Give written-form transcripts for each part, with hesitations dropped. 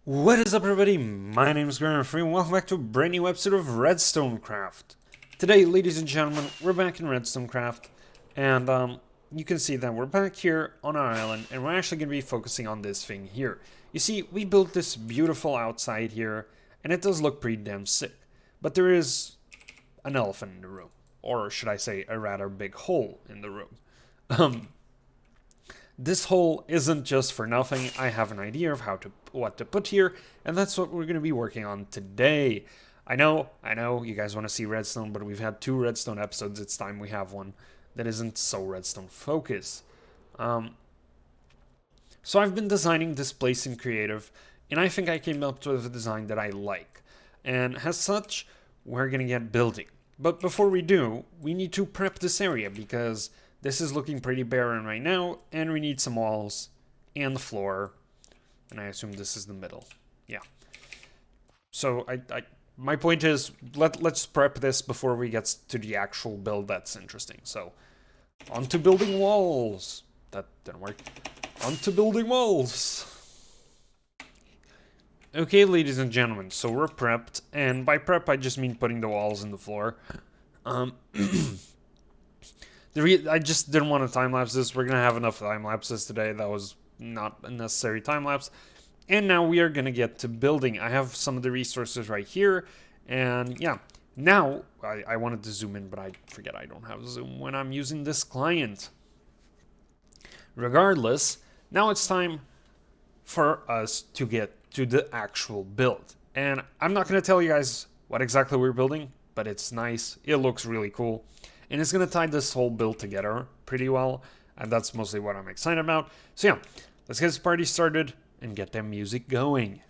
What is up, everybody? My name is Graham Free and welcome back to a brand new episode of Redstone Craft. Today, ladies and gentlemen, we're back in Redstone Craft, and you can see that we're back here on our island, and we're actually going to be focusing on this thing here. You see, we built this beautiful outside here, and it does look pretty damn sick. But there is an elephant in the room, or should I say, a rather big hole in the room. This hole isn't just for nothing. I have an idea of what to put here, and that's what we're going to be working on today. I know, you guys want to see Redstone, but we've had 2 Redstone episodes. It's time we have one that isn't so Redstone focused. So I've been designing this place in creative, and I think I came up with a design that I like. And as such, we're going to get building. But before we do, we need to prep this area because this is looking pretty barren right now, and we need some walls and the floor. And I assume this is the middle. Yeah. So my point is, let's prep this before we get to the actual build that's interesting. So, on to building walls. That didn't work. On to building walls. Okay, ladies and gentlemen, so we're prepped. And by prep, I just mean putting the walls in the floor. I just didn't want to time-lapse this. We're going to have enough time-lapses today. That was not a necessary time-lapse. And now we are going to get to building. I have some of the resources right here. And yeah, now I wanted to zoom in, but I forget I don't have zoom when I'm using this client. Regardless, now it's time for us to get to the actual build. And I'm not going to tell you guys what exactly we're building, but it's nice. It looks really cool. And it's going to tie this whole build together pretty well. And that's mostly what I'm excited about. So yeah, let's get this party started and get that music going.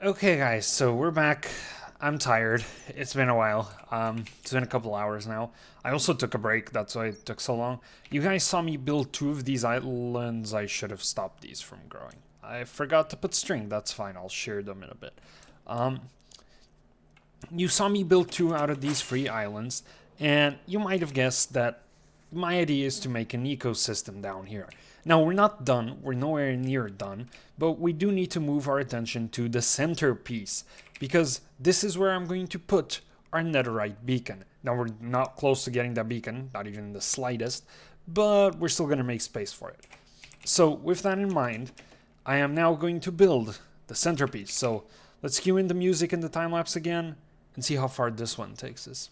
Okay, guys, so we're back. I'm tired. It's been a while. It's been a couple hours now. I also took a break, that's why it took so long. You guys saw me build 2 of these islands. I should have stopped these from growing. I forgot to put string. That's fine. I'll share them in a bit. You saw me build 2 out of these free islands, and you might have guessed that my idea is to make an ecosystem down here. Now, we're not done, we're nowhere near done, but we do need to move our attention to the centerpiece, because this is where I'm going to put our netherite beacon. Now, we're not close to getting that beacon, not even the slightest, but we're still going to make space for it. So, with that in mind, I am now going to build the centerpiece. So, let's cue in the music and the time-lapse again, and see how far this one takes us.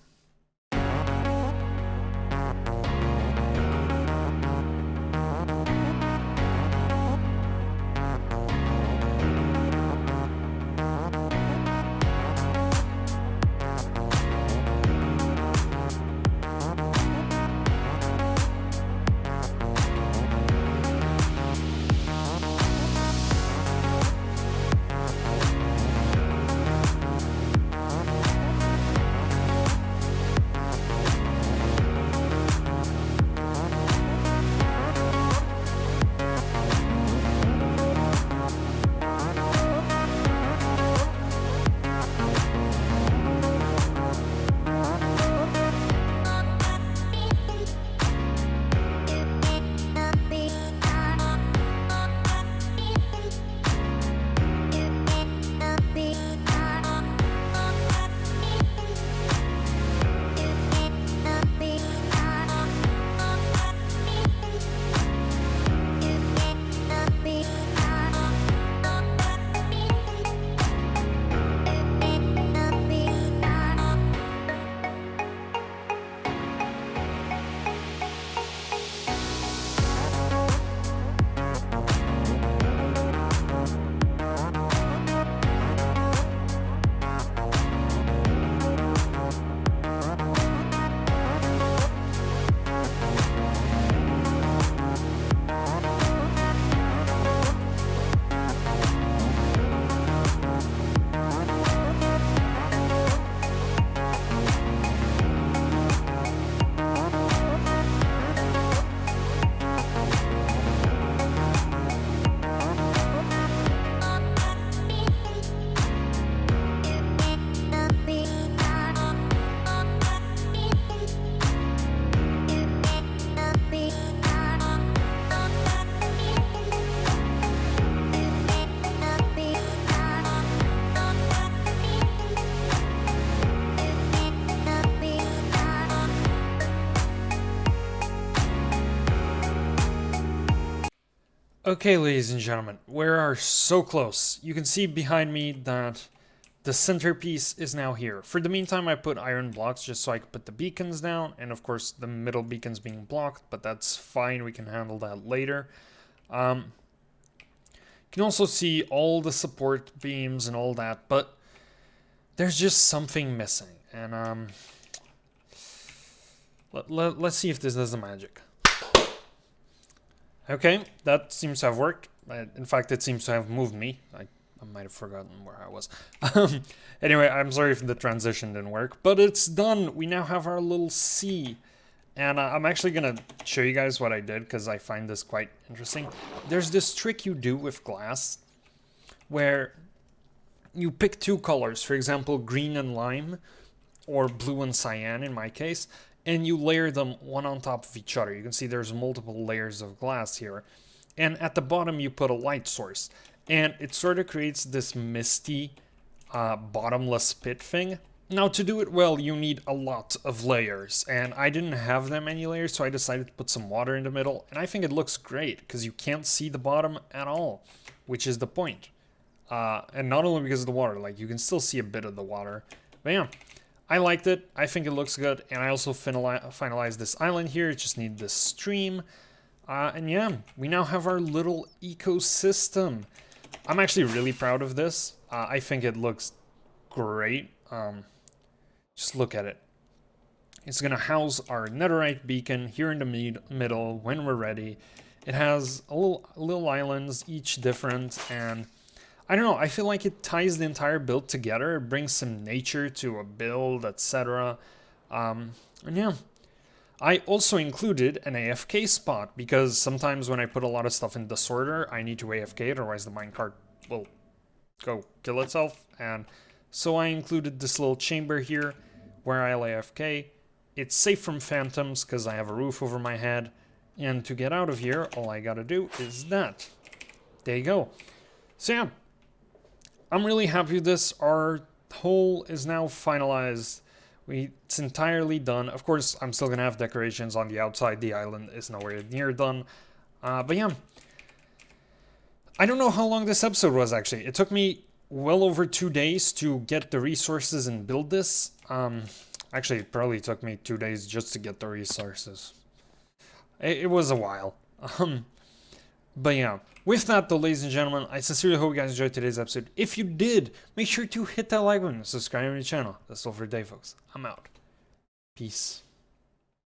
Okay, ladies and gentlemen, we are so close. You can see behind me that the centerpiece is now here. For the meantime, I put iron blocks just so I could put the beacons down, and of course the middle beacon's being blocked, but that's fine, we can handle that later. You can also see all the support beams and all that, but there's just something missing, and let's see if this does the magic. Okay, that seems to have worked. In fact, it seems to have moved me. I might have forgotten where I was. Anyway, I'm sorry if the transition didn't work, but it's done. We now have our little C. And I'm actually going to show you guys what I did, because I find this quite interesting. There's this trick you do with glass, where you pick 2 colors, for example, green and lime, or blue and cyan in my case, and you layer them one on top of each other. You can see there's multiple layers of glass here. And at the bottom you put a light source. And it sort of creates this misty, bottomless pit thing. Now to do it well, you need a lot of layers. And I didn't have that many layers, so I decided to put some water in the middle. And I think it looks great, because you can't see the bottom at all, which is the point. And not only because of the water, like you can still see a bit of the water. But yeah. I liked it, I think it looks good, and I also finalized this island here. It just needs this stream. And yeah, we now have our little ecosystem. I'm actually really proud of this. I think it looks great. Just look at it. It's gonna house our netherite beacon here in the middle when we're ready. It has little islands, each different, and I don't know, I feel like it ties the entire build together. It brings some nature to a build, etc. And yeah. I also included an AFK spot because sometimes when I put a lot of stuff in disorder, I need to AFK, otherwise the minecart will go kill itself. And so I included this little chamber here where I'll AFK. It's safe from phantoms because I have a roof over my head. And to get out of here, all I gotta do is that. There you go. So yeah, I'm really happy with this. Our hole is now finalized. It's entirely done. Of course, I'm still gonna have decorations on the outside. The island is nowhere near done. But yeah. I don't know how long this episode was, actually. It took me well over 2 days to get the resources and build this. Actually, it probably took me 2 days just to get the resources. It was a while. But yeah. With that, though, ladies and gentlemen, I sincerely hope you guys enjoyed today's episode. If you did, make sure to hit that like button and subscribe to the channel. That's all for today, folks. I'm out. Peace.